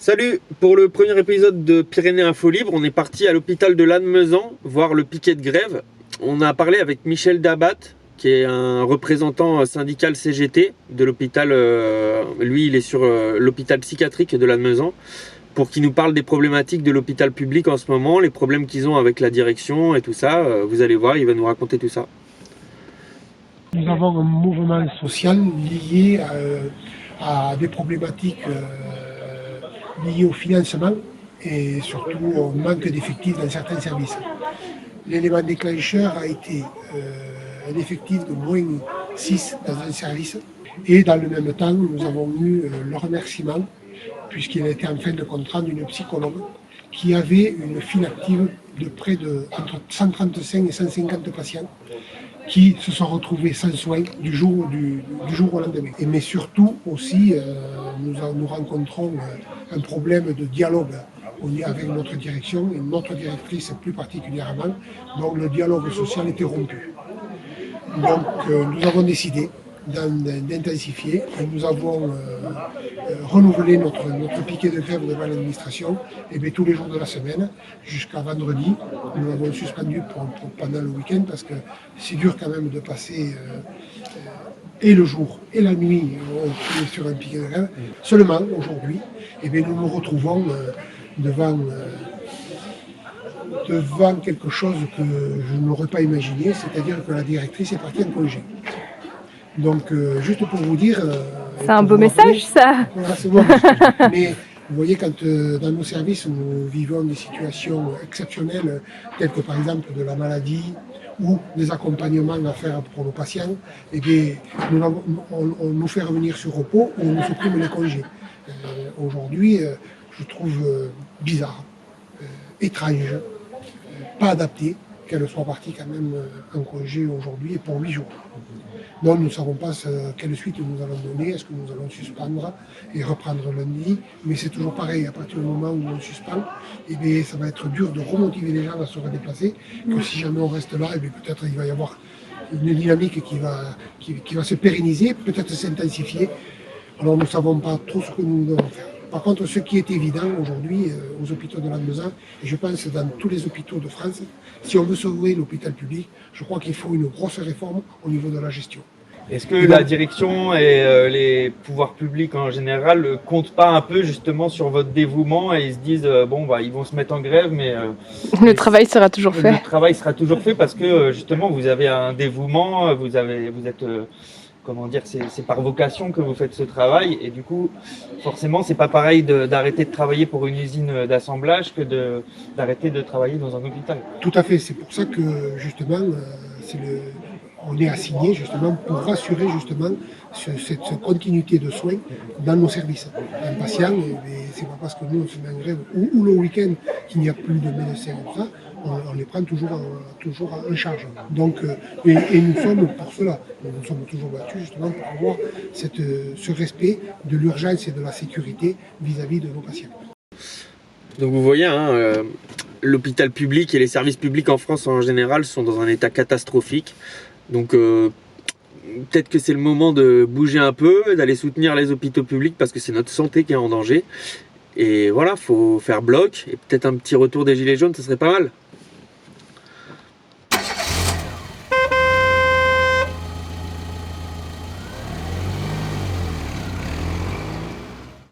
Salut! Pour le premier épisode de Pyrénées Info Libre, on est parti à l'hôpital de Lannemezan voir le piquet de grève. On a parlé avec Michel Dabat, qui est un représentant syndical CGT de l'hôpital. Lui, il est sur l'hôpital psychiatrique de Lannemezan, pour qu'il nous parle des problématiques de l'hôpital public en ce moment, les problèmes qu'ils ont avec la direction et tout ça. Vous allez voir, il va nous raconter tout ça. Nous avons un mouvement social lié à des problématiques liées au financement et surtout au manque d'effectifs dans certains services. L'élément déclencheur a été un effectif de moins 6 dans un service et dans le même temps nous avons eu le remerciement puisqu'il a été en fin de contrat d'une psychologue qui avait une file active de près de entre 135 et 150 patients qui se sont retrouvés sans soins du jour au lendemain. Mais surtout aussi, nous rencontrons un problème de dialogue avec notre direction et notre directrice plus particulièrement, dont le dialogue social était rompu. Donc nous avons décidé d'intensifier et nous avons renouvelé notre piquet de grève devant l'administration tous les jours de la semaine jusqu'à vendredi. Nous l'avons suspendu pendant le week-end parce que c'est dur quand même de passer et le jour et la nuit sur un piquet de grève. Seulement aujourd'hui, nous nous retrouvons devant quelque chose que je n'aurais pas imaginé, c'est-à-dire que la directrice est partie en congé. Donc, juste pour vous dire... c'est un beau message, ça. Voilà, c'est bon. Mais vous voyez, quand dans nos services, nous vivons des situations exceptionnelles, telles que par exemple de la maladie ou des accompagnements à faire pour nos patients, on nous fait revenir sur repos ou on nous supprime les congés. Aujourd'hui, je trouve bizarre, étrange, pas adapté qu'elle soit partie quand même en congé aujourd'hui et pour 8 jours. Donc nous ne savons pas quelle suite nous allons donner, est-ce que nous allons suspendre et reprendre lundi, mais c'est toujours pareil, à partir du moment où on suspend, ça va être dur de remotiver les gens à se redéplacer, que si jamais on reste là, peut-être il va y avoir une dynamique qui va se pérenniser, peut-être s'intensifier. Alors nous ne savons pas trop ce que nous devons faire. Par contre, ce qui est évident aujourd'hui aux hôpitaux de Lannemezan, et je pense dans tous les hôpitaux de France, si on veut sauver l'hôpital public, je crois qu'il faut une grosse réforme au niveau de la gestion. Est-ce que la direction et les pouvoirs publics en général ne comptent pas un peu justement sur votre dévouement et ils se disent ils vont se mettre en grève, mais le travail sera toujours fait. Le travail sera toujours fait parce que justement vous avez un dévouement, vous êtes comment dire, c'est par vocation que vous faites ce travail et du coup forcément c'est pas pareil d'arrêter de travailler pour une usine d'assemblage que d'arrêter de travailler dans un hôpital. Tout à fait, c'est pour ça que justement on est assigné justement pour rassurer justement cette continuité de soins dans nos services. Un patient, c'est pas parce que nous on se met en grève ou le week-end qu'il n'y a plus de médecins ou ça, on les prend toujours en charge. Donc, et nous sommes pour cela. Nous sommes toujours battus justement pour avoir ce respect de l'urgence et de la sécurité vis-à-vis de nos patients. Donc vous voyez, l'hôpital public et les services publics en France en général sont dans un état catastrophique. Donc peut-être que c'est le moment de bouger un peu, d'aller soutenir les hôpitaux publics parce que c'est notre santé qui est en danger. Et voilà, faut faire bloc et peut-être un petit retour des gilets jaunes, ça serait pas mal.